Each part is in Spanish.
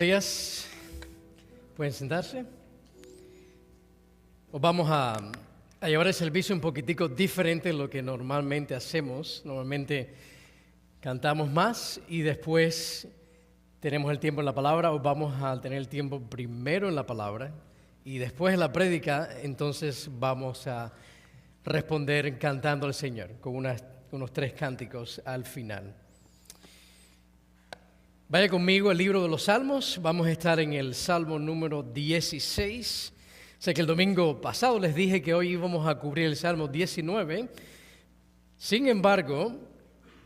Días, pueden sentarse. Os vamos a llevar el servicio un poquitico diferente de lo que normalmente hacemos. Normalmente cantamos más y después tenemos el tiempo en la palabra. Os vamos a tener el tiempo primero en la palabra y después en la prédica. Entonces vamos a responder cantando al Señor con unos 3 cánticos al final. Vaya conmigo al libro de los Salmos. Vamos a estar en el Salmo número 16. Sé que el domingo pasado les dije que hoy íbamos a cubrir el Salmo 19. Sin embargo,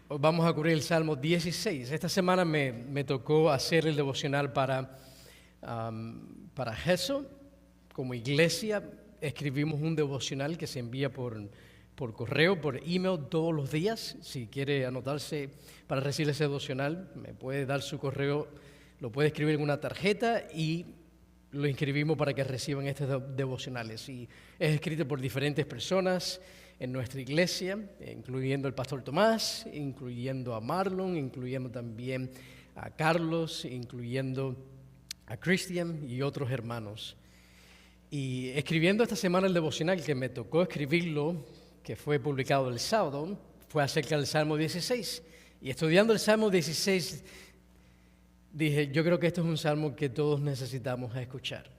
hoy vamos a cubrir el Salmo 16. Esta semana me tocó hacer el devocional para Jesús. Como iglesia escribimos un devocional que se envía por correo, por email todos los días. Si quiere anotarse para recibir ese devocional, me puede dar su correo, lo puede escribir en una tarjeta y lo inscribimos para que reciban estos devocionales. Y es escrito por diferentes personas en nuestra iglesia, incluyendo el pastor Tomás, incluyendo a Marlon, incluyendo también a Carlos, incluyendo a Christian y otros hermanos. Y escribiendo esta semana el devocional que me tocó escribirlo, que fue publicado el sábado, fue acerca del Salmo 16. Y estudiando el Salmo 16, dije, yo creo que esto es un salmo que todos necesitamos escuchar.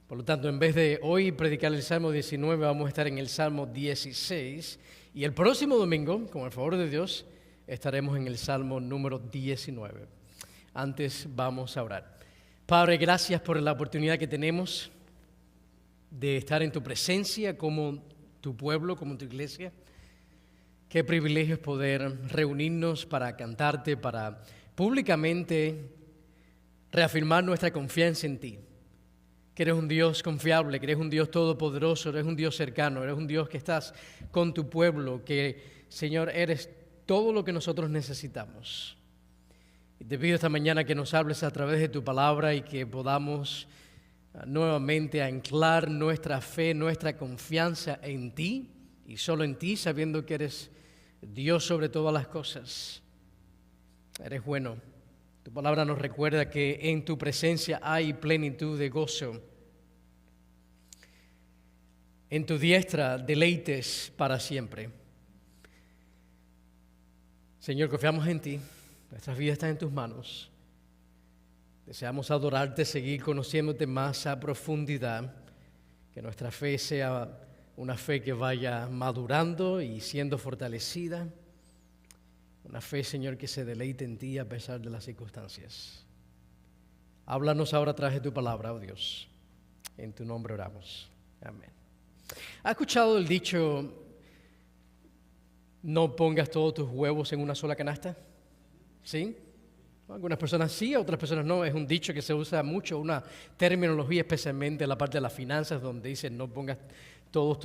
Por lo tanto, en vez de hoy predicar el Salmo 19, vamos a estar en el Salmo 16. Y el próximo domingo, con el favor de Dios, estaremos en el Salmo número 19. Antes vamos a orar. Padre, gracias por la oportunidad que tenemos de estar en tu presencia como tu pueblo, como tu iglesia. Qué privilegio es poder reunirnos para cantarte, para públicamente reafirmar nuestra confianza en ti. Que eres un Dios confiable, que eres un Dios todopoderoso, eres un Dios cercano, eres un Dios que estás con tu pueblo, que, Señor, eres todo lo que nosotros necesitamos. Y te pido esta mañana que nos hables a través de tu palabra y que podamos nuevamente anclar nuestra fe, nuestra confianza en ti y solo en ti, sabiendo que eres Dios sobre todas las cosas. Eres bueno. Tu palabra nos recuerda que en tu presencia hay plenitud de gozo. En tu diestra deleites para siempre. Señor, confiamos en ti. Nuestras vidas están en tus manos. Deseamos adorarte, seguir conociéndote más a profundidad, que nuestra fe sea una fe que vaya madurando y siendo fortalecida, una fe, Señor, que se deleite en ti a pesar de las circunstancias. Háblanos ahora a través de tu palabra, oh Dios. En tu nombre oramos. Amén. ¿Has escuchado el dicho, no pongas todos tus huevos en una sola canasta? ¿Sí? Algunas personas sí, otras personas no. Es un dicho que se usa mucho, una terminología especialmente en la parte de las finanzas, donde dicen no pongas todos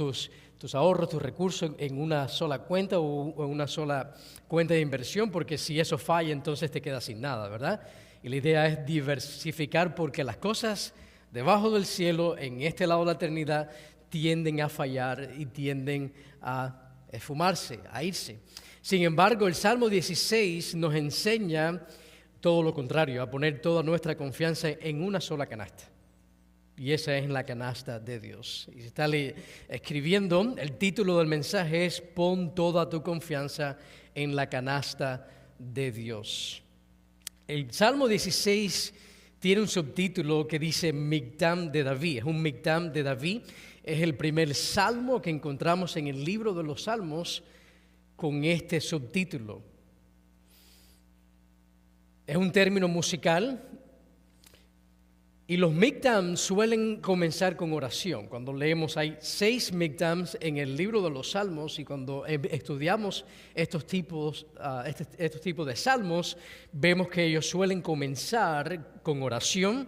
tus ahorros, tus recursos en una sola cuenta o en una sola cuenta de inversión, porque si eso falla, entonces te quedas sin nada, ¿verdad? Y la idea es diversificar, porque las cosas debajo del cielo, en este lado de la eternidad, tienden a fallar y tienden a esfumarse, a irse. Sin embargo, el Salmo 16 nos enseña todo lo contrario, a poner toda nuestra confianza en una sola canasta. Y esa es la canasta de Dios. Y se está escribiendo, el título del mensaje es Pon toda tu confianza en la canasta de Dios. El Salmo 16 tiene un subtítulo que dice Mictam de David. Es un Mictam de David. Es el primer salmo que encontramos en el libro de los Salmos con este subtítulo. Es un término musical y los mictams suelen comenzar con oración. Cuando leemos hay 6 mictams en el libro de los Salmos y cuando estudiamos estos tipos de salmos, vemos que ellos suelen comenzar con oración,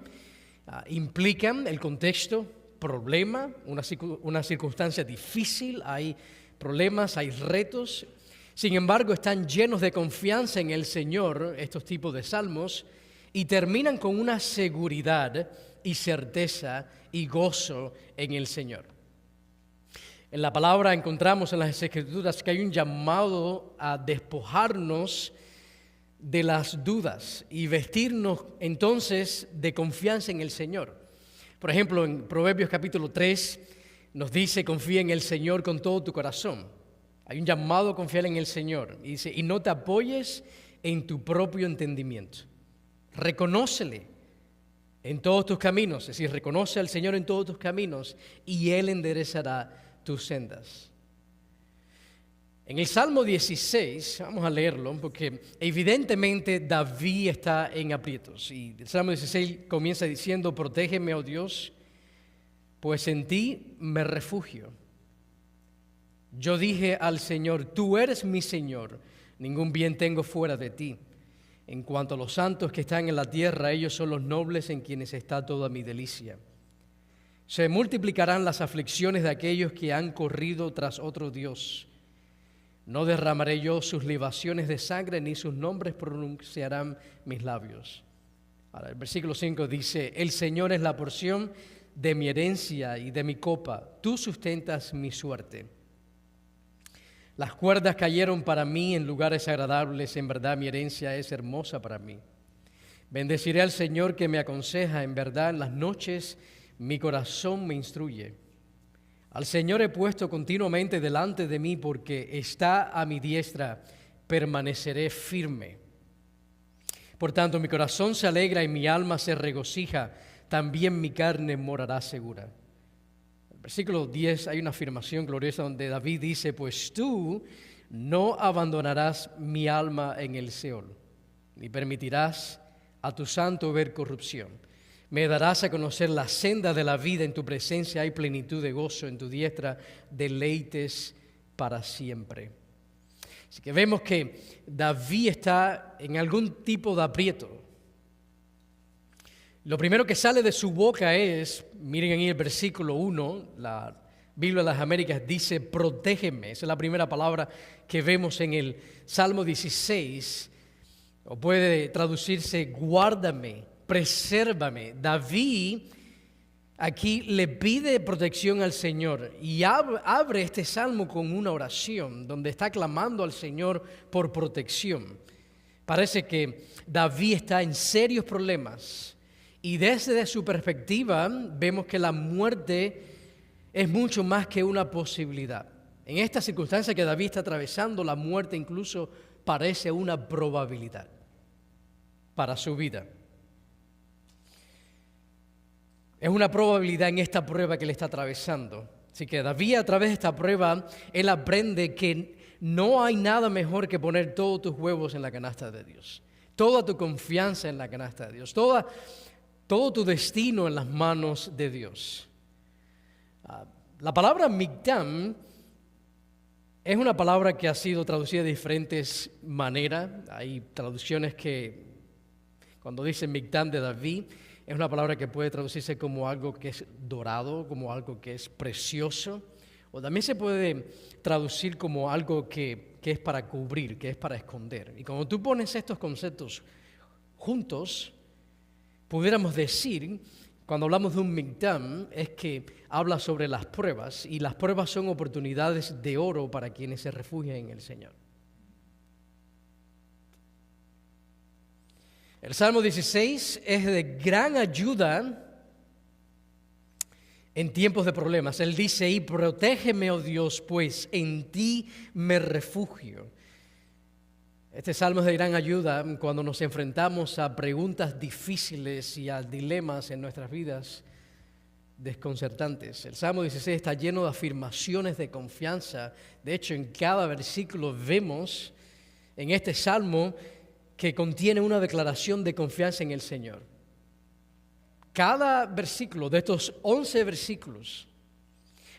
implican el contexto, problema, una circunstancia difícil, hay problemas, hay retos. Sin embargo, están llenos de confianza en el Señor, estos tipos de salmos, y terminan con una seguridad y certeza y gozo en el Señor. En la palabra encontramos en las Escrituras que hay un llamado a despojarnos de las dudas y vestirnos entonces de confianza en el Señor. Por ejemplo, en Proverbios capítulo 3 nos dice: confía en el Señor con todo tu corazón. Hay un llamado a confiar en el Señor. Y dice: y no te apoyes en tu propio entendimiento. Reconócele en todos tus caminos. Es decir, reconoce al Señor en todos tus caminos y Él enderezará tus sendas. En el Salmo 16, vamos a leerlo, porque evidentemente David está en aprietos. Y el Salmo 16 comienza diciendo: protégeme, oh Dios, pues en ti me refugio. Yo dije al Señor: tú eres mi Señor, ningún bien tengo fuera de ti. En cuanto a los santos que están en la tierra, ellos son los nobles en quienes está toda mi delicia. Se multiplicarán las aflicciones de aquellos que han corrido tras otro Dios. No derramaré yo sus libaciones de sangre, ni sus nombres pronunciarán mis labios. Ahora, el versículo 5 dice: el Señor es la porción de mi herencia y de mi copa, tú sustentas mi suerte. Las cuerdas cayeron para mí en lugares agradables, en verdad mi herencia es hermosa para mí. Bendeciré al Señor que me aconseja, en verdad en las noches mi corazón me instruye. Al Señor he puesto continuamente delante de mí, porque está a mi diestra, permaneceré firme. Por tanto, mi corazón se alegra y mi alma se regocija, también mi carne morará segura. En el versículo 10 hay una afirmación gloriosa donde David dice: pues tú no abandonarás mi alma en el Seol, ni permitirás a tu santo ver corrupción. Me darás a conocer la senda de la vida, en tu presencia hay plenitud de gozo, en tu diestra deleites para siempre. Así que vemos que David está en algún tipo de aprieto. Lo primero que sale de su boca es, miren ahí el versículo 1, la Biblia de las Américas dice: protégeme. Esa es la primera palabra que vemos en el Salmo 16, o puede traducirse guárdame, presérvame. David aquí le pide protección al Señor y abre este salmo con una oración donde está clamando al Señor por protección. Parece que David está en serios problemas y desde su perspectiva vemos que la muerte es mucho más que una posibilidad. En esta circunstancia que David está atravesando, la muerte incluso parece una probabilidad para su vida. Es una probabilidad en esta prueba que le está atravesando. Así que David, a través de esta prueba, él aprende que no hay nada mejor que poner todos tus huevos en la canasta de Dios, toda tu confianza en la canasta de Dios, todo tu destino en las manos de Dios. La palabra Migdam es una palabra que ha sido traducida de diferentes maneras. Hay traducciones que, cuando dicen Migdam de David, es una palabra que puede traducirse como algo que es dorado, como algo que es precioso, o también se puede traducir como algo que es para cubrir, que es para esconder. Y cuando tú pones estos conceptos juntos, pudiéramos decir, cuando hablamos de un Migdam, es que habla sobre las pruebas, y las pruebas son oportunidades de oro para quienes se refugian en el Señor. El Salmo 16 es de gran ayuda en tiempos de problemas. Él dice: y protégeme, oh Dios, pues en ti me refugio. Este salmo es de gran ayuda cuando nos enfrentamos a preguntas difíciles y a dilemas en nuestras vidas desconcertantes. El Salmo 16 está lleno de afirmaciones de confianza. De hecho, en cada versículo vemos en este salmo que contiene una declaración de confianza en el Señor. Cada versículo de estos 11 versículos,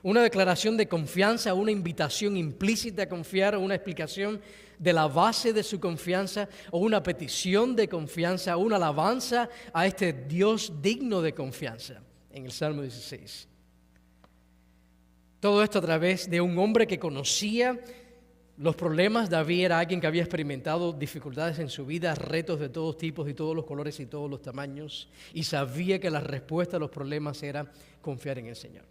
una declaración de confianza, una invitación implícita a confiar, una explicación de la base de su confianza, o una petición de confianza, una alabanza a este Dios digno de confianza en el Salmo 16. Todo esto a través de un hombre que conocía los problemas. David era alguien que había experimentado dificultades en su vida, retos de todos tipos y todos los colores y todos los tamaños, y sabía que la respuesta a los problemas era confiar en el Señor.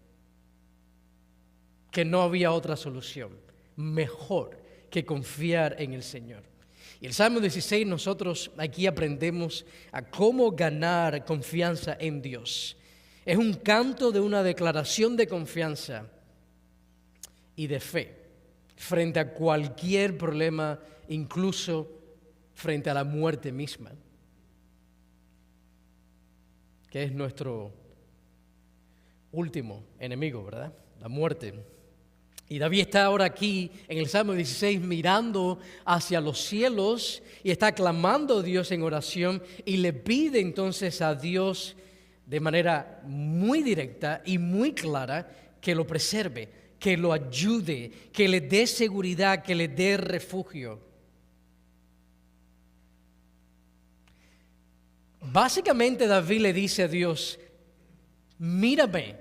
Que no había otra solución mejor que confiar en el Señor. Y el Salmo 16 nosotros aquí aprendemos a cómo ganar confianza en Dios. Es un canto de una declaración de confianza y de fe frente a cualquier problema, incluso frente a la muerte misma, que es nuestro último enemigo, ¿verdad? La muerte. Y David está ahora aquí en el Salmo 16 mirando hacia los cielos y está clamando a Dios en oración y le pide entonces a Dios de manera muy directa y muy clara que lo preserve, que lo ayude, que le dé seguridad, que le dé refugio. Básicamente David le dice a Dios: mírame,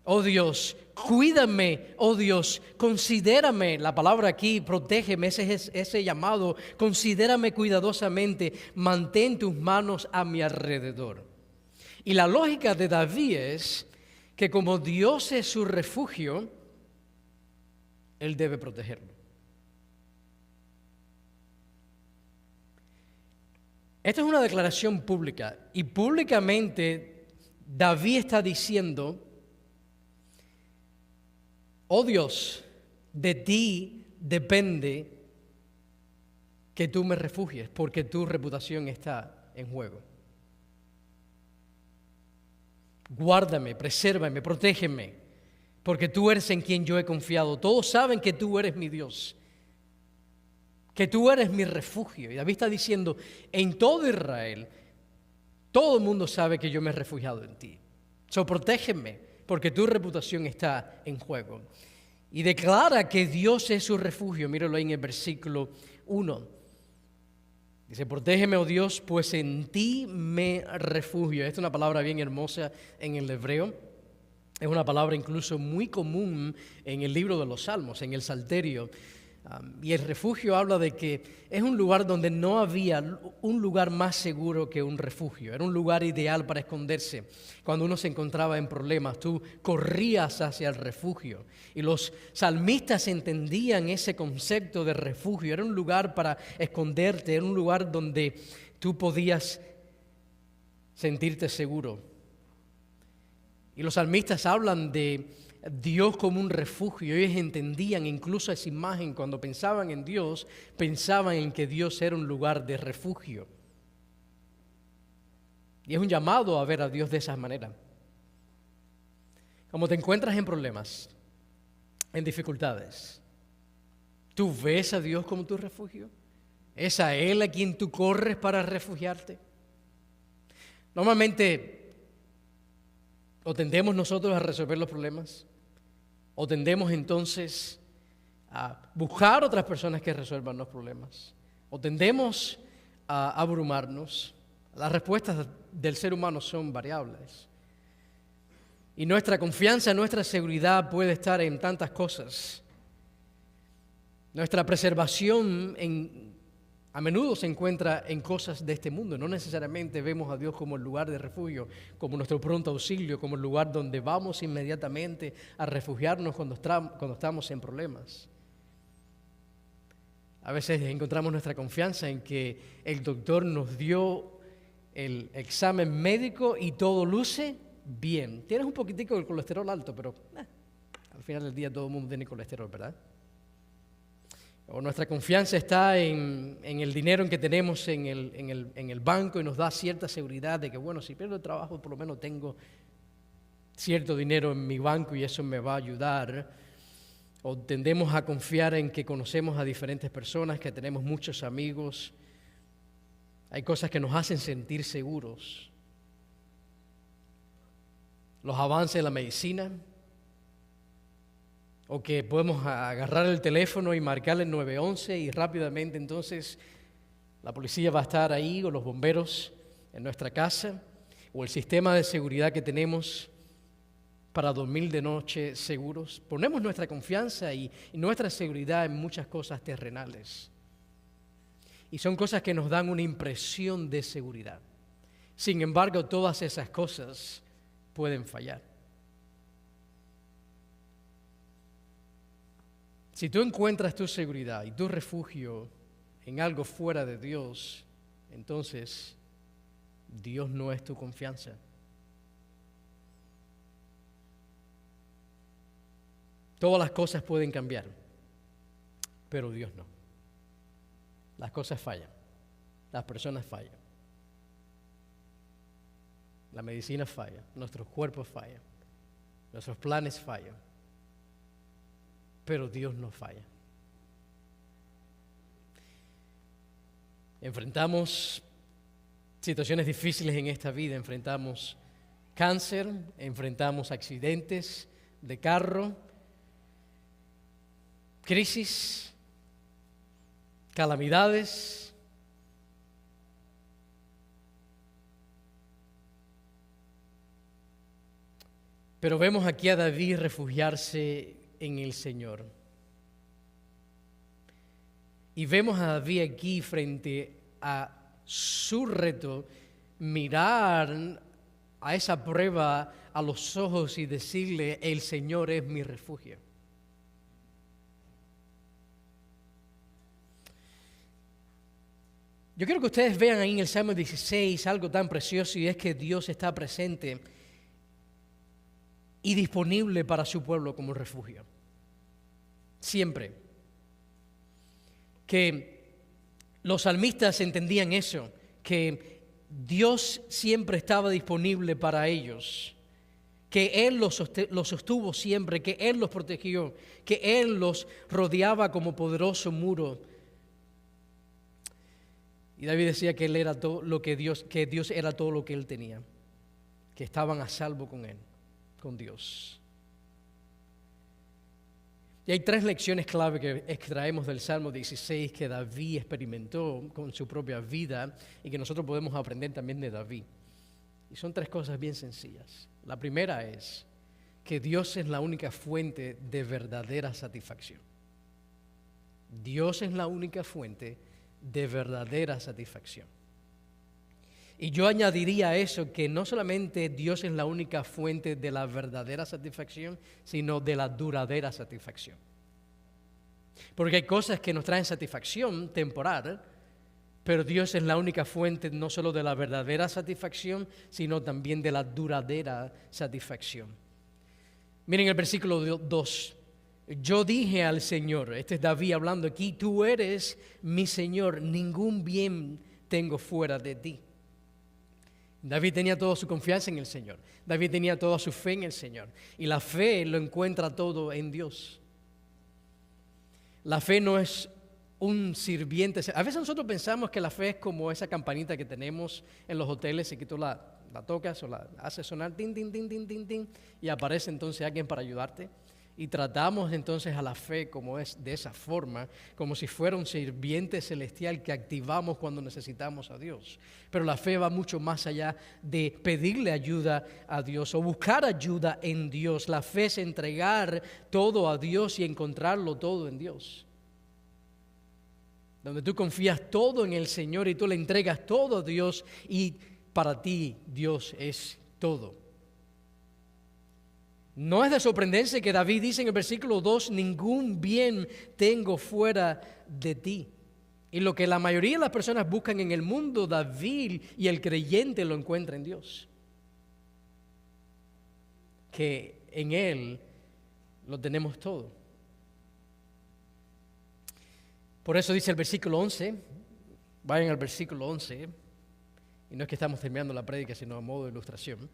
oh Dios, cuídame, oh Dios, considérame. La palabra aquí, protégeme, ese llamado, considérame cuidadosamente, mantén tus manos a mi alrededor. Y la lógica de David es que como Dios es su refugio, Él debe protegerlo. Esta es una declaración pública y públicamente David está diciendo: oh Dios, de ti depende que tú me refugies porque tu reputación está en juego. Guárdame, presérvame, protégeme, porque tú eres en quien yo he confiado. Todos saben que tú eres mi Dios, que tú eres mi refugio. Y David está diciendo: en todo Israel, todo el mundo sabe que yo me he refugiado en ti. So, protégeme, porque tu reputación está en juego. Y declara que Dios es su refugio. Míralo ahí en el versículo 1. Dice: protégeme, oh Dios, pues en ti me refugio. Esta es una palabra bien hermosa en el hebreo. Es una palabra incluso muy común en el libro de los Salmos, en el Salterio. Y el refugio habla de que es un lugar donde no había un lugar más seguro que un refugio. Era un lugar ideal para esconderse. Cuando uno se encontraba en problemas, tú corrías hacia el refugio. Y los salmistas entendían ese concepto de refugio. Era un lugar para esconderte, era un lugar donde tú podías sentirte seguro. Y los salmistas hablan de Dios como un refugio. Ellos entendían incluso esa imagen. Cuando pensaban en Dios, pensaban en que Dios era un lugar de refugio. Y es un llamado a ver a Dios de esa manera. Como te encuentras en problemas, en dificultades, ¿tú ves a Dios como tu refugio? ¿Es a Él a quien tú corres para refugiarte? Normalmente, o tendemos nosotros a resolver los problemas, o tendemos entonces a buscar otras personas que resuelvan los problemas, o tendemos a abrumarnos. Las respuestas del ser humano son variables. Y nuestra confianza, nuestra seguridad puede estar en tantas cosas. Nuestra preservación a menudo se encuentra en cosas de este mundo. No necesariamente vemos a Dios como el lugar de refugio, como nuestro pronto auxilio, como el lugar donde vamos inmediatamente a refugiarnos cuando estamos en problemas. A veces encontramos nuestra confianza en que el doctor nos dio el examen médico y todo luce bien. Tienes un poquitico de colesterol alto, pero al final del día todo el mundo tiene colesterol, ¿verdad? O nuestra confianza está en el dinero que tenemos en el banco y nos da cierta seguridad de que, bueno, si pierdo el trabajo, por lo menos tengo cierto dinero en mi banco y eso me va a ayudar. O tendemos a confiar en que conocemos a diferentes personas, que tenemos muchos amigos. Hay cosas que nos hacen sentir seguros. Los avances de la medicina, o que podemos agarrar el teléfono y marcarle el 911 y rápidamente entonces la policía va a estar ahí, o los bomberos en nuestra casa, o el sistema de seguridad que tenemos para dormir de noche seguros. Ponemos nuestra confianza y nuestra seguridad en muchas cosas terrenales. Y son cosas que nos dan una impresión de seguridad. Sin embargo, todas esas cosas pueden fallar. Si tú encuentras tu seguridad y tu refugio en algo fuera de Dios, entonces Dios no es tu confianza. Todas las cosas pueden cambiar, pero Dios no. Las cosas fallan, las personas fallan, la medicina falla, nuestros cuerpos fallan, nuestros planes fallan, pero Dios no falla. Enfrentamos situaciones difíciles en esta vida, enfrentamos cáncer, enfrentamos accidentes de carro, crisis, calamidades. Pero vemos aquí a David refugiarse en el Señor. Y vemos a David aquí frente a su reto, mirar a esa prueba a los ojos y decirle: el Señor es mi refugio. Yo quiero que ustedes vean ahí en el Salmo 16 algo tan precioso, y es que Dios está presente y disponible para su pueblo como refugio. Siempre. Que los salmistas entendían eso, que Dios siempre estaba disponible para ellos, que Él los sostuvo siempre, que Él los protegió, que Él los rodeaba como poderoso muro. Y David decía que Él era todo lo que Dios era todo lo que Él tenía, que estaban a salvo con Él, con Dios. Y hay 3 lecciones clave que extraemos del Salmo 16 que David experimentó con su propia vida y que nosotros podemos aprender también de David. Y son 3 cosas bien sencillas. La primera es que Dios es la única fuente de verdadera satisfacción. Dios es la única fuente de verdadera satisfacción. Y yo añadiría a eso que no solamente Dios es la única fuente de la verdadera satisfacción, sino de la duradera satisfacción. Porque hay cosas que nos traen satisfacción temporal, pero Dios es la única fuente no solo de la verdadera satisfacción, sino también de la duradera satisfacción. Miren el versículo 2. Yo dije al Señor, este es David hablando aquí: tú eres mi Señor, ningún bien tengo fuera de ti. David tenía toda su confianza en el Señor. David tenía toda su fe en el Señor. Y la fe lo encuentra todo en Dios. La fe no es un sirviente. A veces nosotros pensamos que la fe es como esa campanita que tenemos en los hoteles y que tú la tocas o la haces sonar, tin, tin, tin, tin, tin, tin, y aparece entonces alguien para ayudarte. Y tratamos entonces a la fe como es de esa forma, como si fuera un sirviente celestial que activamos cuando necesitamos a Dios. Pero la fe va mucho más allá de pedirle ayuda a Dios o buscar ayuda en Dios. La fe es entregar todo a Dios y encontrarlo todo en Dios. Donde tú confías todo en el Señor y tú le entregas todo a Dios, y para ti Dios es todo. No es de sorprenderse que David dice en el versículo 2, ningún bien tengo fuera de ti. Y lo que la mayoría de las personas buscan en el mundo, David y el creyente lo encuentra en Dios. Que en Él lo tenemos todo. Por eso dice el versículo 11, vayan al versículo 11, y no es que estamos terminando la prédica, sino a modo de ilustración.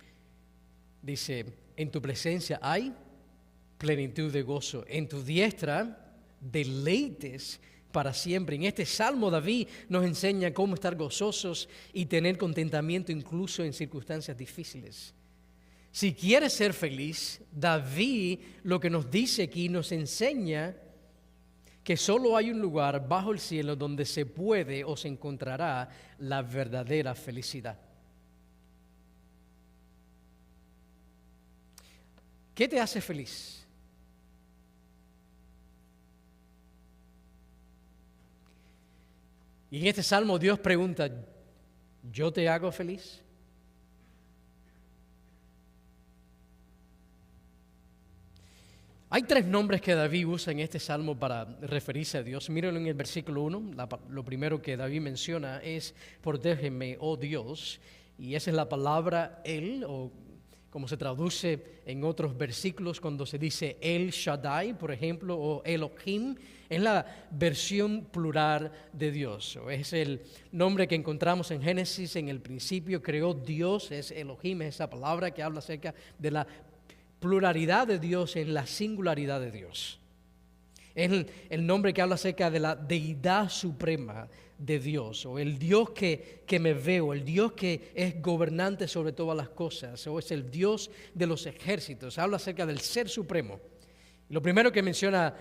Dice: en tu presencia hay plenitud de gozo, en tu diestra deleites para siempre. En este salmo David nos enseña cómo estar gozosos y tener contentamiento incluso en circunstancias difíciles. Si quieres ser feliz, David lo que nos dice aquí nos enseña que solo hay un lugar bajo el cielo donde se puede o se encontrará la verdadera felicidad. ¿Qué te hace feliz? Y en este salmo Dios pregunta: ¿yo te hago feliz? Hay tres nombres que David usa en este salmo para referirse a Dios. Mírenlo en el versículo 1. Lo primero que David menciona es: protégeme, oh Dios. Y esa es la palabra El, o como se traduce en otros versículos cuando se dice El Shaddai, por ejemplo, o Elohim. Es la versión plural de Dios. O es el nombre que encontramos en Génesis. En el principio creó Dios, es Elohim, es esa palabra que habla acerca de la pluralidad de Dios en la singularidad de Dios. Es el nombre que habla acerca de la deidad suprema de Dios, o el Dios que me veo, el Dios que es gobernante sobre todas las cosas, o es el Dios de los ejércitos. Habla acerca del ser supremo. Lo primero que menciona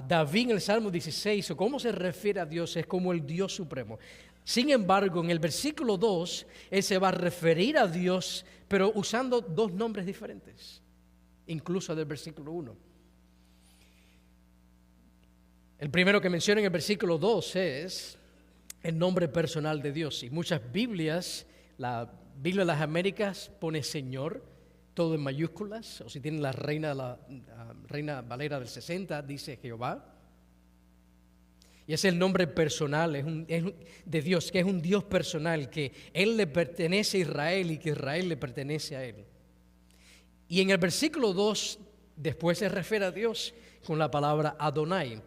David en el Salmo 16, o cómo se refiere a Dios, es como el Dios supremo. Sin embargo, en el versículo 2, él se va a referir a Dios, pero usando dos nombres diferentes, incluso del versículo 1. El primero que menciona en el versículo 2 es el nombre personal de Dios. Y muchas Biblias, la Biblia de las Américas pone Señor, todo en mayúsculas, o si tienen la Reina Valera del 60, dice Jehová. Y es el nombre personal de Dios, que es un Dios personal, que Él le pertenece a Israel y que Israel le pertenece a Él. Y en el versículo 2, después se refiere a Dios con la palabra Adonai,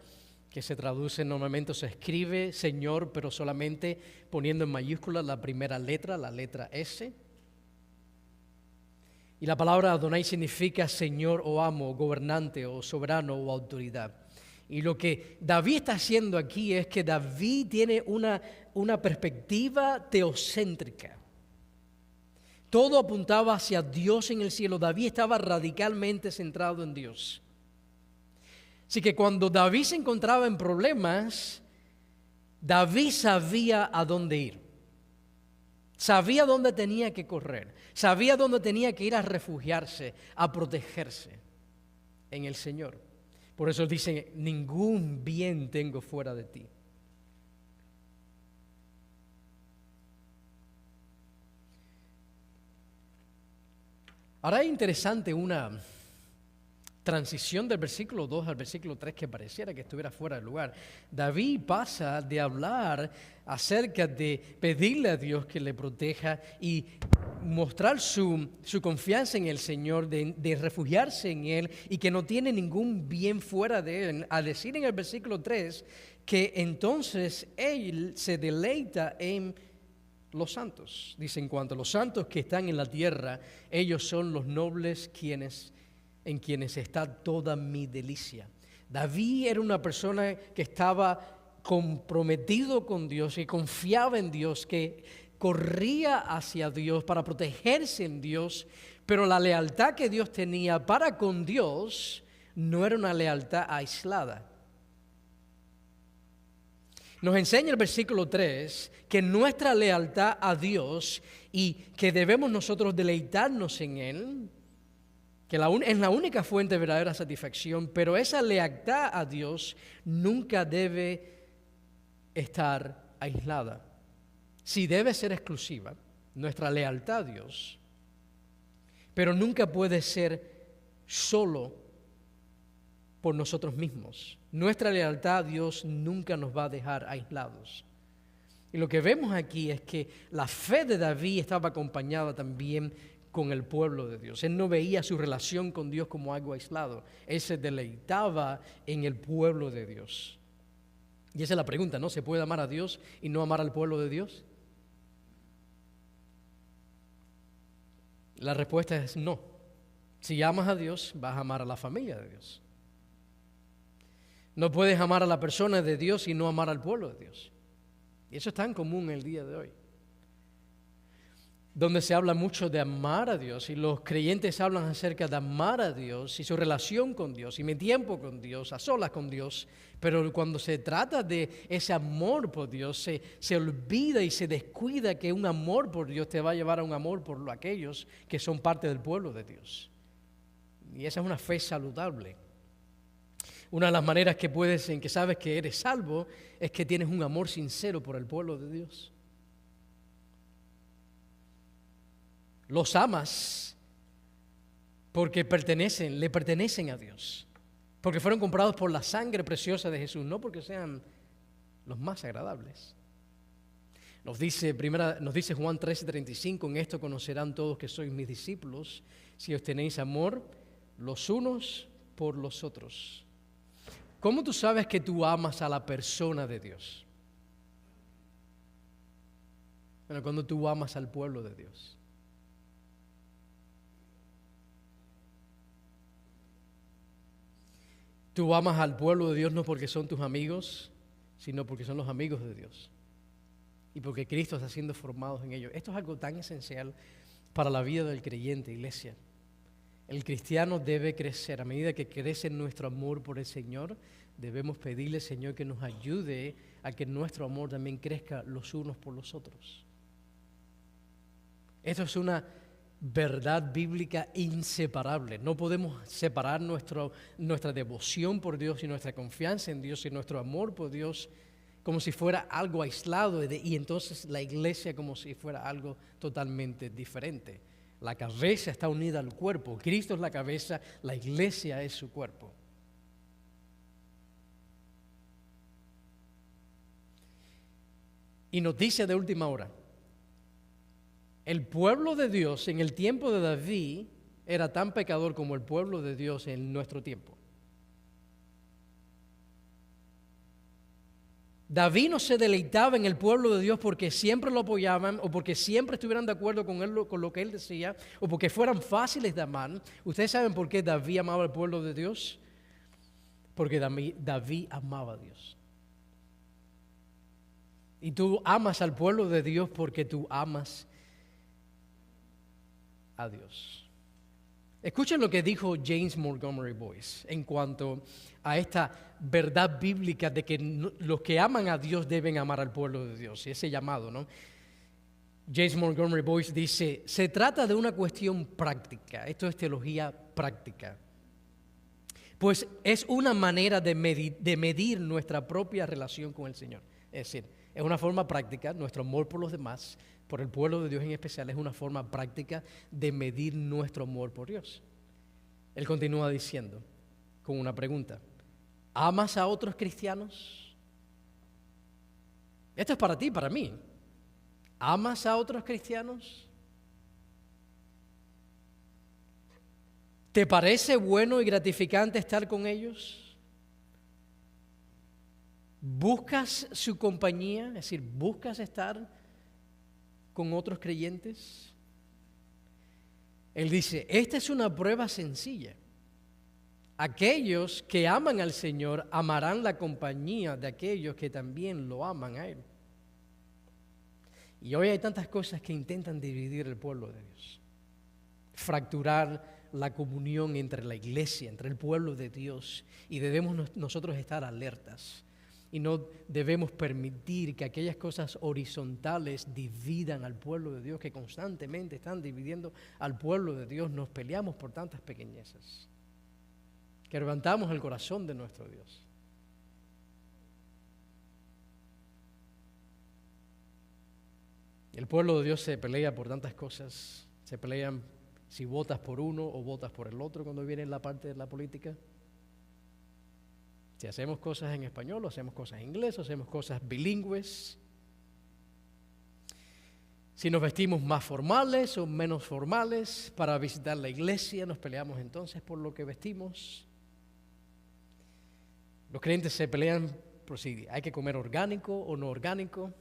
que se traduce normalmente, se escribe Señor, pero solamente poniendo en mayúsculas la primera letra, la letra S. Y la palabra Adonai significa Señor o amo, gobernante o soberano o autoridad. Y lo que David está haciendo aquí es que David tiene una perspectiva teocéntrica. Todo apuntaba hacia Dios en el cielo. David estaba radicalmente centrado en Dios. Así que cuando David se encontraba en problemas, David sabía a dónde ir. Sabía dónde tenía que correr. Sabía dónde tenía que ir a refugiarse, a protegerse en el Señor. Por eso dice: ningún bien tengo fuera de ti. Ahora es interesante una transición del versículo 2 al versículo 3 que pareciera que estuviera fuera de lugar. David pasa de hablar acerca de pedirle a Dios que le proteja y mostrar su confianza en el Señor, de refugiarse en Él y que no tiene ningún bien fuera de Él, a decir en el versículo 3 que entonces Él se deleita en los santos. Dice: en cuanto a los santos que están en la tierra, ellos son los nobles en quienes está toda mi delicia. David era una persona que estaba comprometido con Dios y confiaba en Dios, que corría hacia Dios para protegerse en Dios, pero la lealtad que Dios tenía para con Dios no era una lealtad aislada. Nos enseña el versículo 3 que nuestra lealtad a Dios y que debemos nosotros deleitarnos en Él, que es la única fuente de verdadera satisfacción, pero esa lealtad a Dios nunca debe estar aislada. Sí debe ser exclusiva, nuestra lealtad a Dios, pero nunca puede ser solo por nosotros mismos. Nuestra lealtad a Dios nunca nos va a dejar aislados. Y lo que vemos aquí es que la fe de David estaba acompañada también con el pueblo de Dios. Él no veía su relación con Dios como algo aislado. Él se deleitaba en el pueblo de Dios. Y esa es la pregunta, ¿no? ¿Se puede amar a Dios y no amar al pueblo de Dios? La respuesta es no. Si amas a Dios, vas a amar a la familia de Dios. No puedes amar a la persona de Dios y no amar al pueblo de Dios. Y eso es tan común el día de hoy, donde se habla mucho de amar a Dios y los creyentes hablan acerca de amar a Dios y su relación con Dios y mi tiempo con Dios, a solas con Dios, pero cuando se trata de ese amor por Dios, se olvida y se descuida que un amor por Dios te va a llevar a un amor por aquellos que son parte del pueblo de Dios. Y esa es una fe saludable. Una de las maneras en que sabes que eres salvo es que tienes un amor sincero por el pueblo de Dios. Los amas porque le pertenecen a Dios. Porque fueron comprados por la sangre preciosa de Jesús, no porque sean los más agradables. Nos dice Juan 13:35, en esto conocerán todos que sois mis discípulos, si os tenéis amor los unos por los otros. ¿Cómo tú sabes que tú amas a la persona de Dios? Bueno, cuando tú amas al pueblo de Dios. Tú amas al pueblo de Dios no porque son tus amigos, sino porque son los amigos de Dios. Y porque Cristo está siendo formado en ellos. Esto es algo tan esencial para la vida del creyente, iglesia. El cristiano debe crecer. A medida que crece nuestro amor por el Señor, debemos pedirle, Señor, que nos ayude a que nuestro amor también crezca los unos por los otros. Esto es una verdad bíblica inseparable. No podemos separar nuestra devoción por Dios y nuestra confianza en Dios y nuestro amor por Dios como si fuera algo aislado y entonces la iglesia como si fuera algo totalmente diferente. La cabeza está unida al cuerpo. Cristo es la cabeza, la iglesia es su cuerpo. Y noticia de última hora. El pueblo de Dios en el tiempo de David era tan pecador como el pueblo de Dios en nuestro tiempo. David no se deleitaba en el pueblo de Dios porque siempre lo apoyaban o porque siempre estuvieran de acuerdo con él, con lo que él decía o porque fueran fáciles de amar. ¿Ustedes saben por qué David amaba al pueblo de Dios? Porque David amaba a Dios. Y tú amas al pueblo de Dios porque tú amas a Dios. Escuchen lo que dijo James Montgomery Boyce en cuanto a esta verdad bíblica de que los que aman a Dios deben amar al pueblo de Dios, y ese llamado, ¿no? James Montgomery Boyce dice, se trata de una cuestión práctica, esto es teología práctica, pues es una manera de medir nuestra propia relación con el Señor. Es decir, es una forma práctica, nuestro amor por los demás, por el pueblo de Dios en especial, es una forma práctica de medir nuestro amor por Dios. Él continúa diciendo, con una pregunta, ¿amas a otros cristianos? Esto es para ti, para mí. ¿Amas a otros cristianos? ¿Te parece bueno y gratificante estar con ellos? ¿Buscas su compañía? Es decir, ¿buscas estar con otros creyentes? Él dice, esta es una prueba sencilla. Aquellos que aman al Señor amarán la compañía de aquellos que también lo aman a Él. Y hoy hay tantas cosas que intentan dividir el pueblo de Dios, fracturar la comunión entre la iglesia, entre el pueblo de Dios, y debemos nosotros estar alertas. Y no debemos permitir que aquellas cosas horizontales dividan al pueblo de Dios, que constantemente están dividiendo al pueblo de Dios. Nos peleamos por tantas pequeñezas, que levantamos el corazón de nuestro Dios. El pueblo de Dios se pelea por tantas cosas, se pelean si votas por uno o votas por el otro cuando viene la parte de la política. Si hacemos cosas en español, o hacemos cosas en inglés, o hacemos cosas bilingües. Si nos vestimos más formales o menos formales para visitar la iglesia, nos peleamos entonces por lo que vestimos. Los creyentes se pelean por si hay que comer orgánico o no orgánico.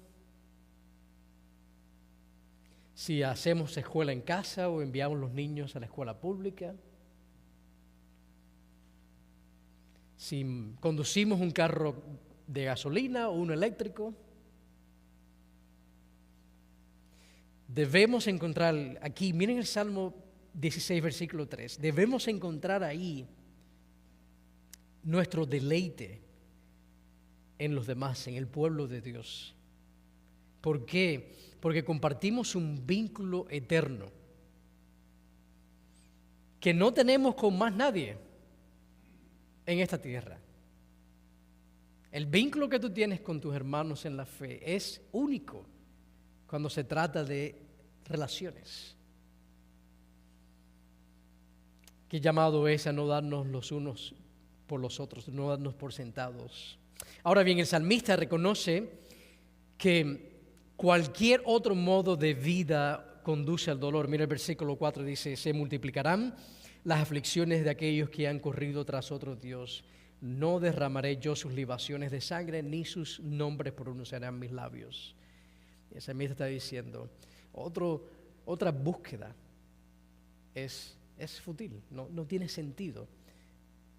Si hacemos escuela en casa o enviamos los niños a la escuela pública. Si conducimos un carro de gasolina o uno eléctrico. Debemos encontrar aquí, miren el Salmo 16, versículo 3, debemos encontrar ahí nuestro deleite en los demás, en el pueblo de Dios. ¿Por qué? Porque compartimos un vínculo eterno que no tenemos con más nadie en esta tierra. El vínculo que tú tienes con tus hermanos en la fe es único cuando se trata de relaciones. ¿Qué llamado es a no darnos los unos por los otros, no darnos por sentados. Ahora bien, el salmista reconoce que cualquier otro modo de vida conduce al dolor. Mira el versículo 4, dice, se multiplicarán las aflicciones de aquellos que han corrido tras otro Dios. No derramaré yo sus libaciones de sangre, ni sus nombres pronunciarán mis labios. Y el salmista está diciendo, otra búsqueda es fútil, no tiene sentido.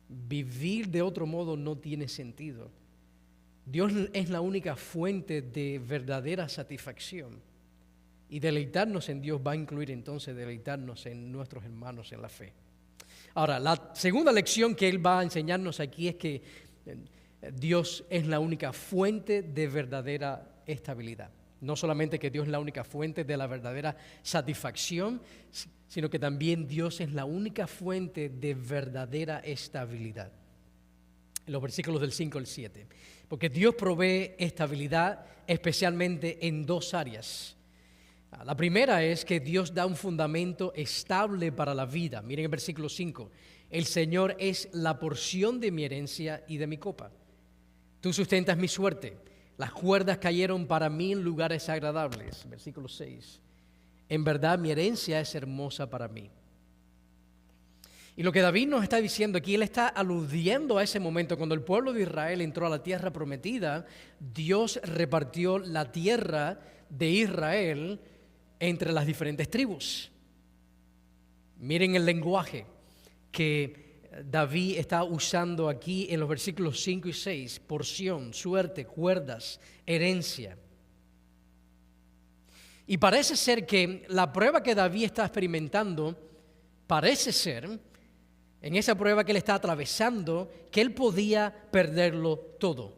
Vivir de otro modo no tiene sentido. Dios es la única fuente de verdadera satisfacción. Y deleitarnos en Dios va a incluir entonces deleitarnos en nuestros hermanos en la fe. Ahora, la segunda lección que Él va a enseñarnos aquí es que Dios es la única fuente de verdadera estabilidad. No solamente que Dios es la única fuente de la verdadera satisfacción, sino que también Dios es la única fuente de verdadera estabilidad. En los versículos del 5 al 7. Porque Dios provee estabilidad especialmente en dos áreas. La primera es que Dios da un fundamento estable para la vida. Miren el versículo 5. El Señor es la porción de mi herencia y de mi copa. Tú sustentas mi suerte. Las cuerdas cayeron para mí en lugares agradables. Versículo 6. En verdad mi herencia es hermosa para mí. Y lo que David nos está diciendo aquí, él está aludiendo a ese momento cuando el pueblo de Israel entró a la tierra prometida. Dios repartió la tierra de Israel entre las diferentes tribus. Miren el lenguaje que David está usando aquí en los versículos 5 y 6. Porción, suerte, cuerdas, herencia. Y parece ser que la prueba que David está experimentando, parece ser, en esa prueba que él está atravesando, que él podía perderlo todo,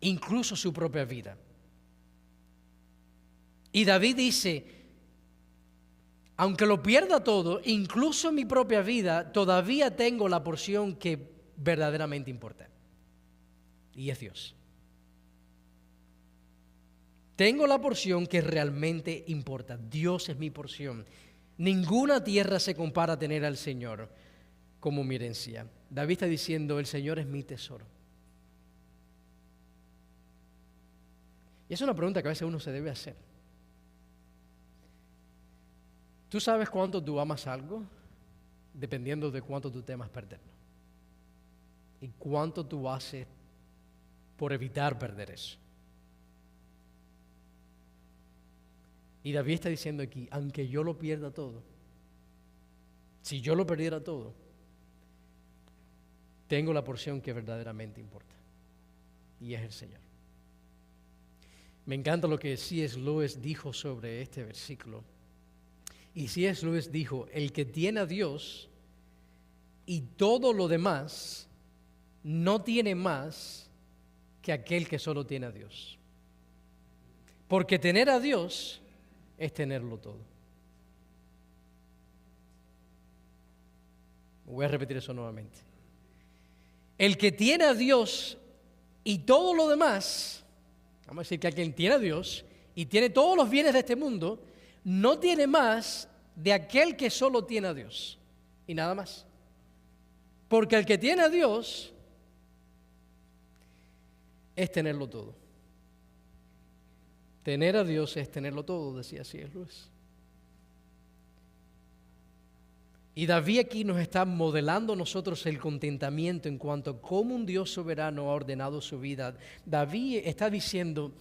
incluso su propia vida. Y David dice, aunque lo pierda todo, incluso mi propia vida, todavía tengo la porción que verdaderamente importa. Y es Dios. Tengo la porción que realmente importa. Dios es mi porción. Ninguna tierra se compara a tener al Señor como mi herencia. David está diciendo, el Señor es mi tesoro. Y es una pregunta que a veces uno se debe hacer. ¿Tú sabes cuánto tú amas algo? Dependiendo de cuánto tú temas perderlo. Y cuánto tú haces por evitar perder eso. Y David está diciendo aquí, aunque yo lo pierda todo, si yo lo perdiera todo, tengo la porción que verdaderamente importa, y es el Señor. Me encanta lo que C.S. Lewis dijo sobre este versículo. Y C.S. Lewis dijo, el que tiene a Dios y todo lo demás, no tiene más que aquel que solo tiene a Dios. Porque tener a Dios es tenerlo todo. Voy a repetir eso nuevamente. El que tiene a Dios y todo lo demás, vamos a decir que aquel tiene a Dios y tiene todos los bienes de este mundo, no tiene más de aquel que solo tiene a Dios y nada más. Porque el que tiene a Dios es tenerlo todo. Tener a Dios es tenerlo todo, decía C.S. Lewis. Y David aquí nos está modelando nosotros el contentamiento en cuanto a cómo un Dios soberano ha ordenado su vida. David está diciendo,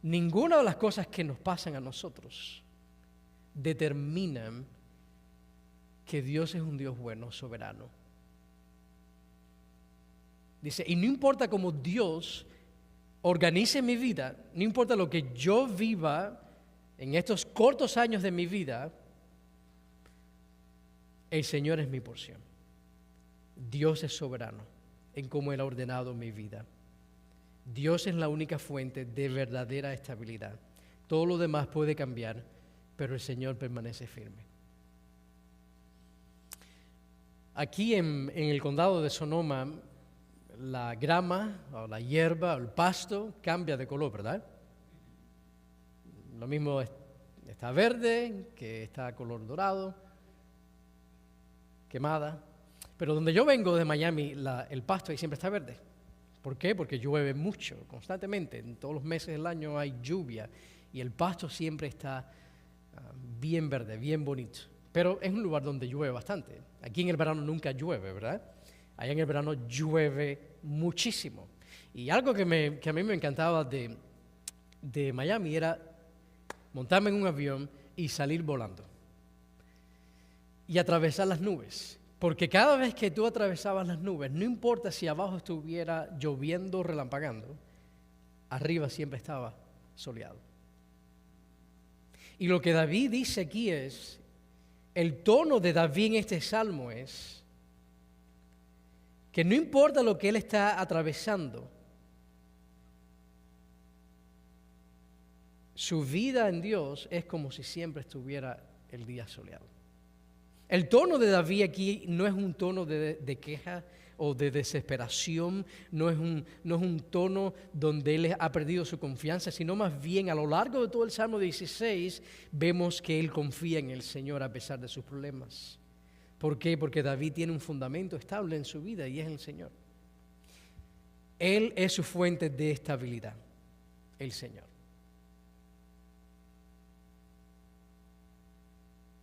ninguna de las cosas que nos pasan a nosotros determinan que Dios es un Dios bueno, soberano. Dice, y no importa cómo Dios organice mi vida, no importa lo que yo viva en estos cortos años de mi vida, el Señor es mi porción. Dios es soberano en cómo Él ha ordenado mi vida. Dios es la única fuente de verdadera estabilidad. Todo lo demás puede cambiar, pero el Señor permanece firme. Aquí en el condado de Sonoma, la grama, o la hierba, o el pasto cambia de color, ¿verdad? Lo mismo está verde, que está color dorado, quemada. Pero donde yo vengo de Miami, el pasto ahí siempre está verde. ¿Por qué? Porque llueve mucho, constantemente. En todos los meses del año hay lluvia y el pasto siempre está bien verde, bien bonito. Pero es un lugar donde llueve bastante. Aquí en el verano nunca llueve, ¿verdad? Allá en el verano llueve muchísimo. Y algo que a mí me encantaba de Miami era montarme en un avión y salir volando. Y atravesar las nubes. Porque cada vez que tú atravesabas las nubes, no importa si abajo estuviera lloviendo o relampagando, arriba siempre estaba soleado. Y lo que David dice aquí es, el tono de David en este salmo es que no importa lo que él está atravesando, su vida en Dios es como si siempre estuviera el día soleado. El tono de David aquí no es un tono de queja o de desesperación, no es un tono donde él ha perdido su confianza, sino más bien a lo largo de todo el Salmo 16 vemos que él confía en el Señor a pesar de sus problemas. ¿Por qué? Porque David tiene un fundamento estable en su vida y es el Señor. Él es su fuente de estabilidad, el Señor.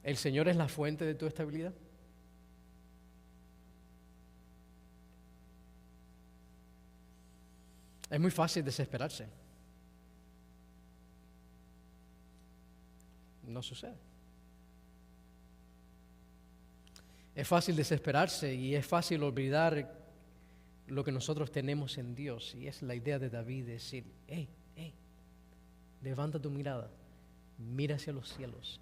¿El Señor es la fuente de tu estabilidad? Es muy fácil desesperarse. No sucede. Es fácil desesperarse y es fácil olvidar lo que nosotros tenemos en Dios. Y es la idea de David de decir, hey, levanta tu mirada, mira hacia los cielos.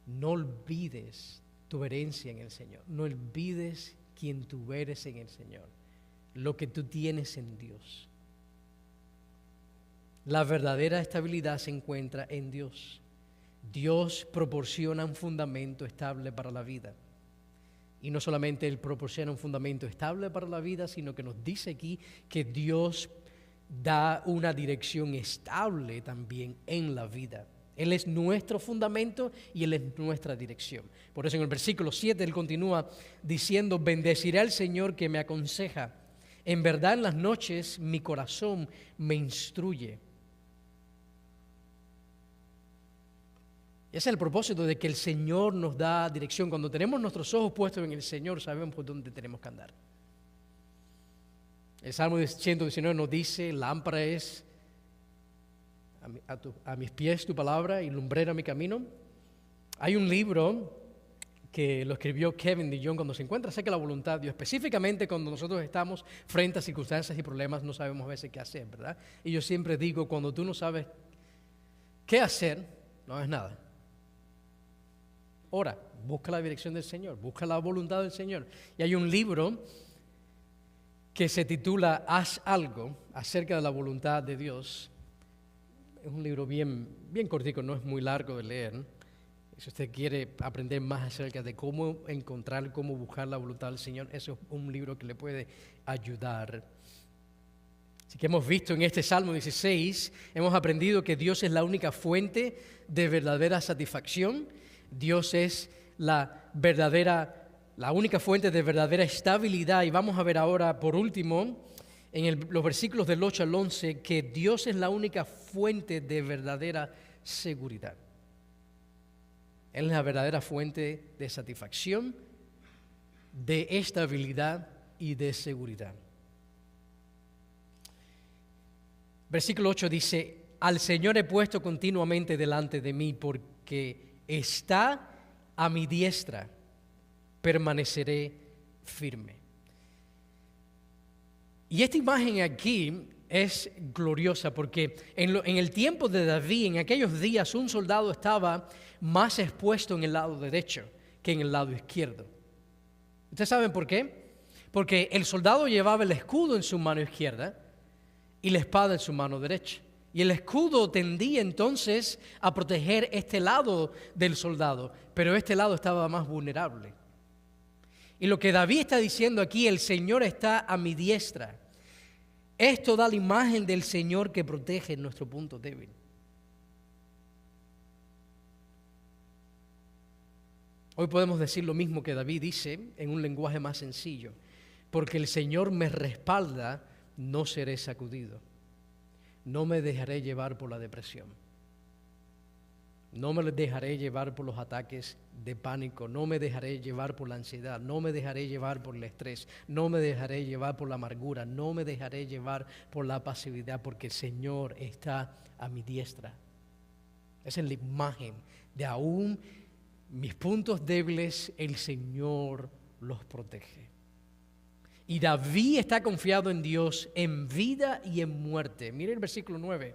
No olvides tu herencia en el Señor. No olvides quién tú eres en el Señor. Lo que tú tienes en Dios. La verdadera estabilidad se encuentra en Dios. Dios proporciona un fundamento estable para la vida. Y no solamente Él proporciona un fundamento estable para la vida, sino que nos dice aquí que Dios da una dirección estable también en la vida. Él es nuestro fundamento y Él es nuestra dirección. Por eso en el versículo 7 Él continúa diciendo, bendeciré al Señor que me aconseja. En verdad en las noches mi corazón me instruye. Ese es el propósito de que el Señor nos da dirección. Cuando tenemos nuestros ojos puestos en el Señor, sabemos por dónde tenemos que andar. El Salmo 119 nos dice, lámpara es a mis pies tu palabra y lumbrera mi camino. Hay un libro que lo escribió Kevin DeYoung cuando se encuentra cerca de la voluntad de Dios, específicamente cuando nosotros estamos frente a circunstancias y problemas, no sabemos a veces qué hacer, ¿verdad? Y yo siempre digo, cuando tú no sabes qué hacer, no hagas nada. Ora, busca la dirección del Señor, busca la voluntad del Señor. Y hay un libro que se titula Haz algo acerca de la voluntad de Dios. Es un libro bien cortico, no es muy largo de leer. Si usted quiere aprender más acerca de cómo encontrar, cómo buscar la voluntad del Señor, eso es un libro que le puede ayudar. Así que hemos visto en este Salmo 16, hemos aprendido que Dios es la única fuente de verdadera satisfacción. Dios es la única fuente de verdadera estabilidad. Y vamos a ver ahora, por último, en los versículos del 8 al 11, que Dios es la única fuente de verdadera seguridad. Él es la verdadera fuente de satisfacción, de estabilidad y de seguridad. Versículo 8 dice, al Señor he puesto continuamente delante de mí, porque está a mi diestra, permaneceré firme. Y esta imagen aquí es gloriosa porque en el tiempo de David, en aquellos días, un soldado estaba más expuesto en el lado derecho que en el lado izquierdo. ¿Ustedes saben por qué? Porque el soldado llevaba el escudo en su mano izquierda y la espada en su mano derecha. Y el escudo tendía entonces a proteger este lado del soldado, pero este lado estaba más vulnerable. Y lo que David está diciendo aquí, el Señor está a mi diestra. Esto da la imagen del Señor que protege nuestro punto débil. Hoy podemos decir lo mismo que David dice en un lenguaje más sencillo. Porque el Señor me respalda, no seré sacudido. No me dejaré llevar por la depresión. No me dejaré llevar por los ataques de pánico. No me dejaré llevar por la ansiedad. No me dejaré llevar por el estrés. No me dejaré llevar por la amargura. No me dejaré llevar por la pasividad, porque el Señor está a mi diestra. Esa es la imagen de aún mis puntos débiles, el Señor los protege. Y David está confiado en Dios en vida y en muerte. Mire el versículo 9.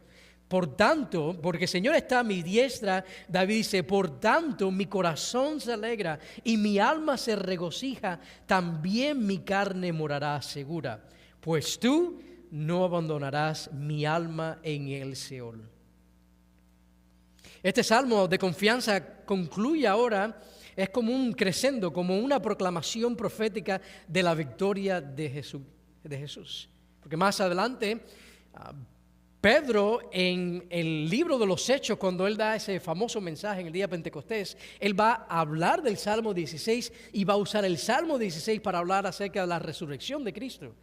Por tanto, porque el Señor está a mi diestra, David dice, por tanto mi corazón se alegra y mi alma se regocija, también mi carne morará segura, pues tú no abandonarás mi alma en el Seol. Este salmo de confianza concluye ahora, es como un crescendo, como una proclamación profética de la victoria de Jesús. Porque más adelante, Pedro, en el libro de los Hechos, cuando él da ese famoso mensaje en el día de Pentecostés, él va a hablar del Salmo 16 y va a usar el Salmo 16 para hablar acerca de la resurrección de Cristo.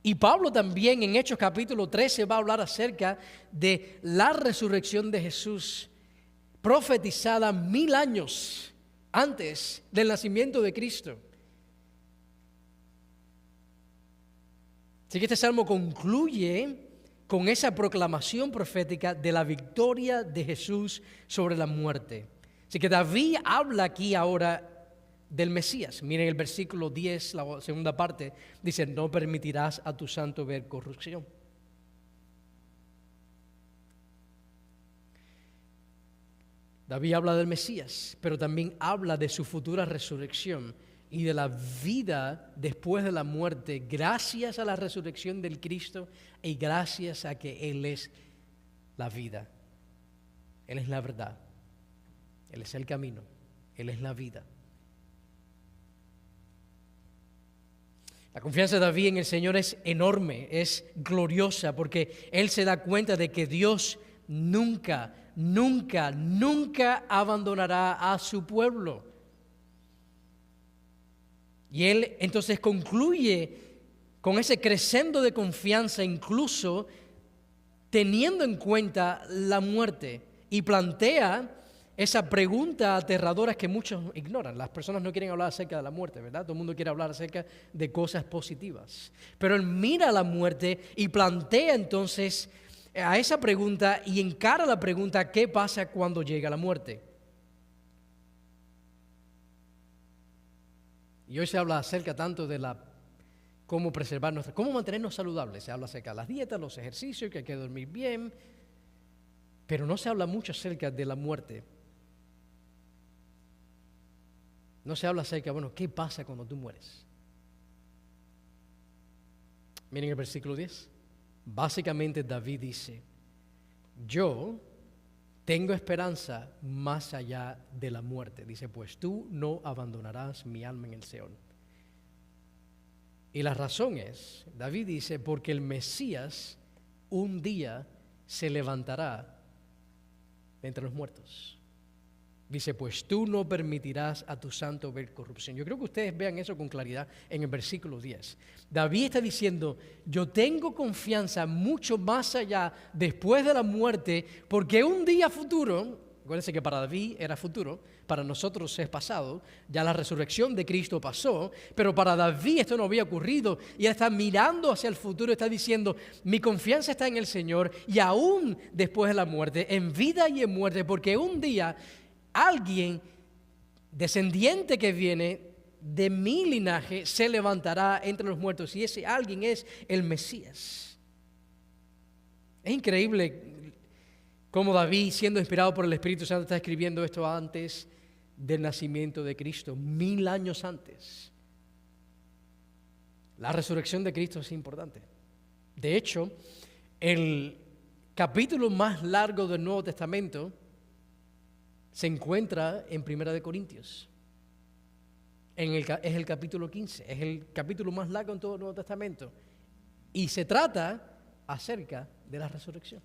Y Pablo también en Hechos capítulo 13 va a hablar acerca de la resurrección de Jesús, profetizada 1000 años antes del nacimiento de Cristo. Así que este salmo concluye con esa proclamación profética de la victoria de Jesús sobre la muerte. Así que David habla aquí ahora del Mesías. Miren el versículo 10, la segunda parte, dice, no permitirás a tu santo ver corrupción. David habla del Mesías, pero también habla de su futura resurrección y de la vida después de la muerte, gracias a la resurrección del Cristo y gracias a que Él es la vida. Él es la verdad. Él es el camino. Él es la vida. La confianza de David en el Señor es enorme, es gloriosa, porque él se da cuenta de que Dios nunca abandonará a su pueblo. Y él entonces concluye con ese crescendo de confianza, incluso teniendo en cuenta la muerte, y plantea esa pregunta aterradora que muchos ignoran. Las personas no quieren hablar acerca de la muerte, ¿verdad? Todo el mundo quiere hablar acerca de cosas positivas. Pero él mira la muerte y plantea entonces a esa pregunta y encara la pregunta, ¿qué pasa cuando llega la muerte? Y hoy se habla acerca tanto de cómo preservar cómo mantenernos saludables. Se habla acerca de las dietas, los ejercicios, que hay que dormir bien, pero no se habla mucho acerca de la muerte. No se habla acerca, ¿qué pasa cuando tú mueres? Miren el versículo 10. Básicamente David dice, yo tengo esperanza más allá de la muerte. Dice, pues tú no abandonarás mi alma en el Seol. Y la razón es, David dice, porque el Mesías un día se levantará de entre los muertos. Dice, pues tú no permitirás a tu santo ver corrupción. Yo creo que ustedes vean eso con claridad en el versículo 10. David está diciendo, yo tengo confianza mucho más allá después de la muerte, porque un día futuro, acuérdense que para David era futuro, para nosotros es pasado, ya la resurrección de Cristo pasó, pero para David esto no había ocurrido, y él está mirando hacia el futuro, está diciendo, mi confianza está en el Señor, y aún después de la muerte, en vida y en muerte, porque un día alguien descendiente que viene de mi linaje se levantará entre los muertos, y ese alguien es el Mesías. Es increíble cómo David, siendo inspirado por el Espíritu Santo, está escribiendo esto antes del nacimiento de Cristo, 1000 años antes. La resurrección de Cristo es importante. De hecho, el capítulo más largo del Nuevo Testamento se encuentra en 1 Corintios. Es el capítulo 15, es el capítulo más largo en todo el Nuevo Testamento. Y se trata acerca de la resurrección.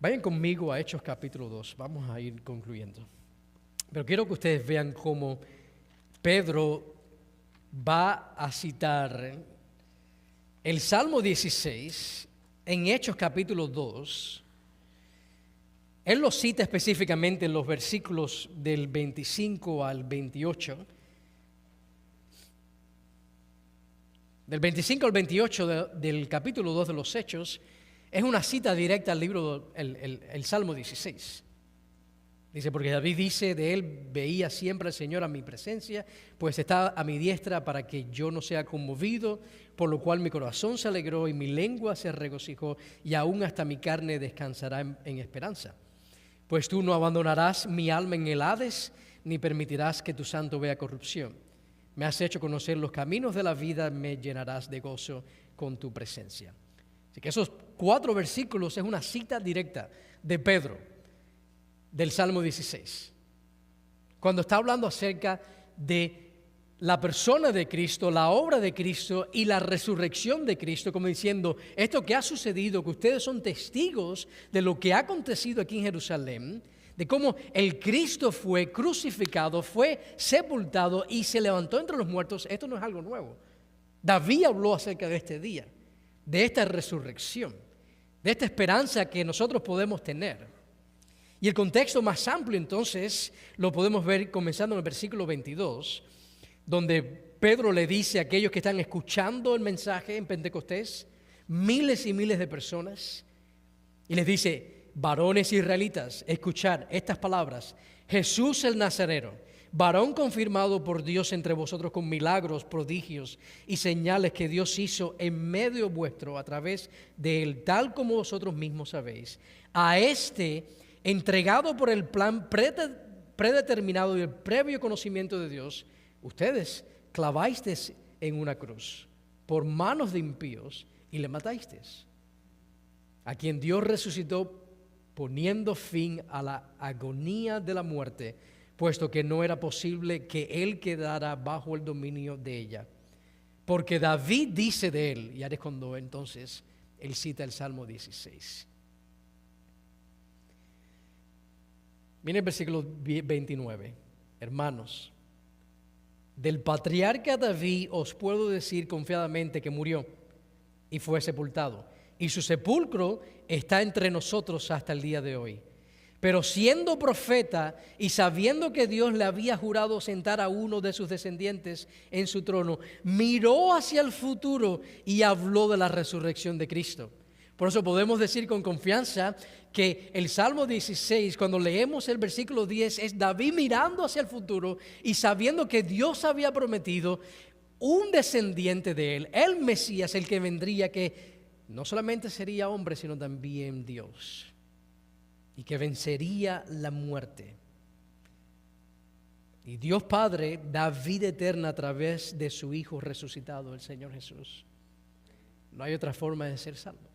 Vayan conmigo a Hechos capítulo 2, vamos a ir concluyendo. Pero quiero que ustedes vean cómo Pedro va a citar el Salmo 16 en Hechos capítulo 2. Él lo cita específicamente en los versículos del 25 al 28. Del 25 al 28 del capítulo 2 de los Hechos es una cita directa al libro, el Salmo 16. Dice, porque David dice de él, veía siempre al Señor a mi presencia, pues está a mi diestra para que yo no sea conmovido, por lo cual mi corazón se alegró y mi lengua se regocijó, y aún hasta mi carne descansará en esperanza. Pues tú no abandonarás mi alma en el Hades, ni permitirás que tu santo vea corrupción. Me has hecho conocer los caminos de la vida, me llenarás de gozo con tu presencia. Así que esos 4 versículos es una cita directa de Pedro, del Salmo 16. Cuando está hablando acerca de la persona de Cristo, la obra de Cristo y la resurrección de Cristo, como diciendo, esto que ha sucedido, que ustedes son testigos de lo que ha acontecido aquí en Jerusalén, de cómo el Cristo fue crucificado, fue sepultado y se levantó entre los muertos, esto no es algo nuevo. David habló acerca de este día, de esta resurrección, de esta esperanza que nosotros podemos tener. Y el contexto más amplio entonces lo podemos ver comenzando en el versículo 22, donde Pedro le dice a aquellos que están escuchando el mensaje en Pentecostés, miles y miles de personas, y les dice, varones israelitas, escuchad estas palabras, Jesús el Nazareno, varón confirmado por Dios entre vosotros con milagros, prodigios y señales que Dios hizo en medio vuestro a través de él, tal como vosotros mismos sabéis, a este entregado por el plan predeterminado y el previo conocimiento de Dios, ustedes clavasteis en una cruz por manos de impíos y le matasteis, a quien Dios resucitó poniendo fin a la agonía de la muerte, puesto que no era posible que él quedara bajo el dominio de ella. Porque David dice de él, y ahora es cuando entonces él cita el Salmo 16. Miren el versículo 29. Hermanos, del patriarca David os puedo decir confiadamente que murió y fue sepultado, y su sepulcro está entre nosotros hasta el día de hoy. Pero siendo profeta y sabiendo que Dios le había jurado sentar a uno de sus descendientes en su trono, miró hacia el futuro y habló de la resurrección de Cristo. Por eso podemos decir con confianza que el Salmo 16, cuando leemos el versículo 10, es David mirando hacia el futuro y sabiendo que Dios había prometido un descendiente de él, el Mesías, el que vendría, que no solamente sería hombre, sino también Dios, y que vencería la muerte. Y Dios Padre da vida eterna a través de su Hijo resucitado, el Señor Jesús. No hay otra forma de ser salvos.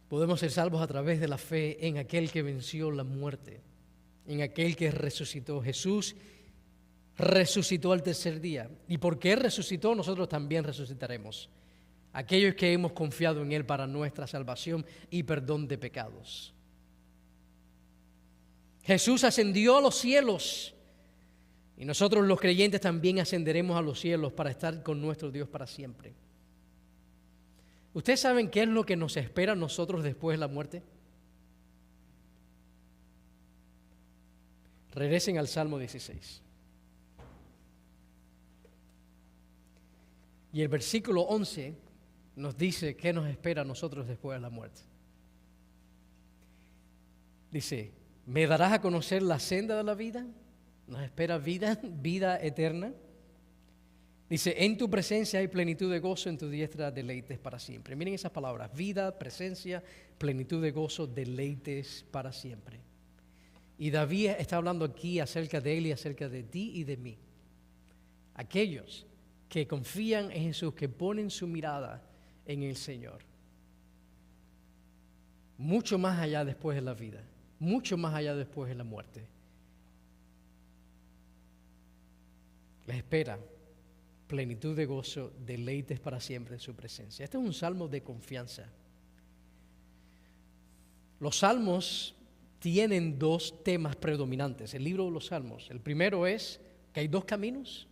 Podemos ser salvos a través de la fe en aquel que venció la muerte, en aquel que resucitó. Jesús resucitó al tercer día. Y porque Él resucitó, nosotros también resucitaremos. Aquellos que hemos confiado en Él para nuestra salvación y perdón de pecados. Jesús ascendió a los cielos y nosotros los creyentes también ascenderemos a los cielos para estar con nuestro Dios para siempre. ¿Ustedes saben qué es lo que nos espera a nosotros después de la muerte? Regresen al Salmo 16. Y el versículo 11 nos dice qué nos espera a nosotros después de la muerte. Dice, ¿me darás a conocer la senda de la vida? Nos espera vida eterna. Dice, en tu presencia hay plenitud de gozo, en tu diestra deleites para siempre. Miren esas palabras, vida, presencia, plenitud de gozo, deleites para siempre. Y David está hablando aquí acerca de él y acerca de ti y de mí. Aquellos que confían en Jesús, que ponen su mirada en el Señor. Mucho más allá después de la vida, mucho más allá después de la muerte. Les espera plenitud de gozo, deleites para siempre en su presencia. Este es un salmo de confianza. Los salmos tienen dos temas predominantes, el libro de los salmos. El primero es que hay dos caminos,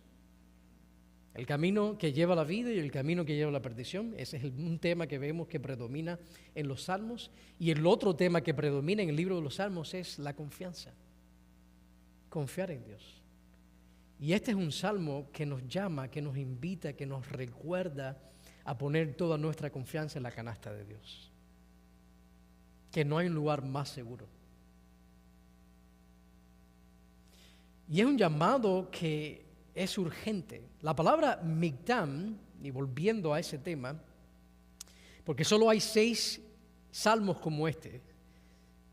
el camino que lleva a la vida y el camino que lleva a la perdición. Ese es un tema que vemos que predomina en los salmos. Y el otro tema que predomina en el libro de los salmos es la confianza, confiar en Dios. Y este es un salmo que nos llama, que nos invita, que nos recuerda a poner toda nuestra confianza en la canasta de Dios. Que no hay un lugar más seguro. Y es un llamado que es urgente. La palabra miktam, y volviendo a ese tema, porque solo hay 6 salmos como este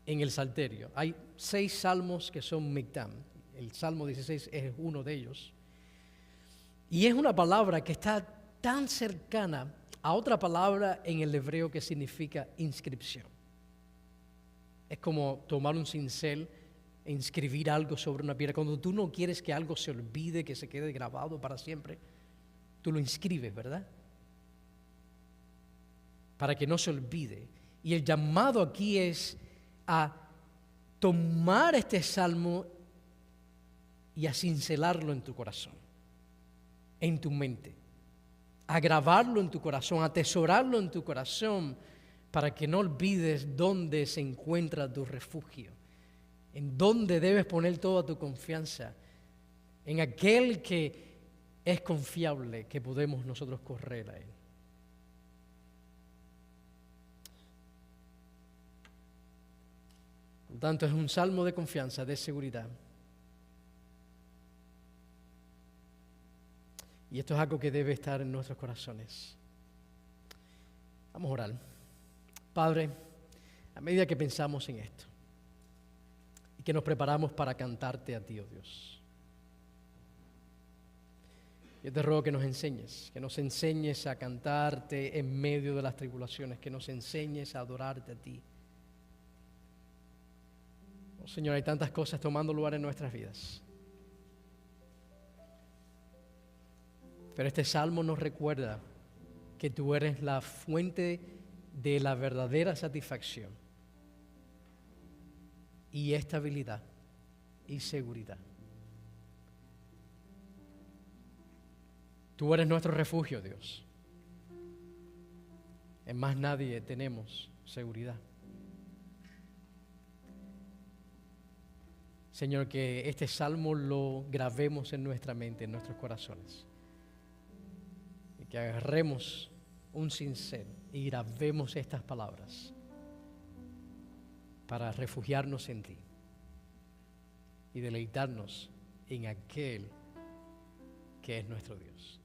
en el Salterio. Hay 6 salmos que son miktam. El Salmo 16 es uno de ellos. Y es una palabra que está tan cercana a otra palabra en el hebreo que significa inscripción. Es como tomar un cincel e inscribir algo sobre una piedra. Cuando tú no quieres que algo se olvide, que se quede grabado para siempre, tú lo inscribes, ¿verdad? Para que no se olvide. Y el llamado aquí es a tomar este salmo y a cincelarlo en tu corazón, en tu mente, a grabarlo en tu corazón, a atesorarlo en tu corazón, para que no olvides dónde se encuentra tu refugio, en dónde debes poner toda tu confianza, en aquel que es confiable, que podemos nosotros correr a él. Por tanto, es un salmo de confianza, de seguridad. Y esto es algo que debe estar en nuestros corazones. Vamos a orar. Padre, a medida que pensamos en esto y que nos preparamos para cantarte a ti, oh Dios, yo te ruego que nos enseñes a cantarte en medio de las tribulaciones, que nos enseñes a adorarte a ti. Oh Señor, hay tantas cosas tomando lugar en nuestras vidas. Pero este salmo nos recuerda que tú eres la fuente de la verdadera satisfacción y estabilidad y seguridad. Tú eres nuestro refugio, Dios. En más nadie tenemos seguridad. Señor, que este salmo lo grabemos en nuestra mente, en nuestros corazones. Y que agarremos un cincel y grabemos estas palabras para refugiarnos en ti y deleitarnos en aquel que es nuestro Dios.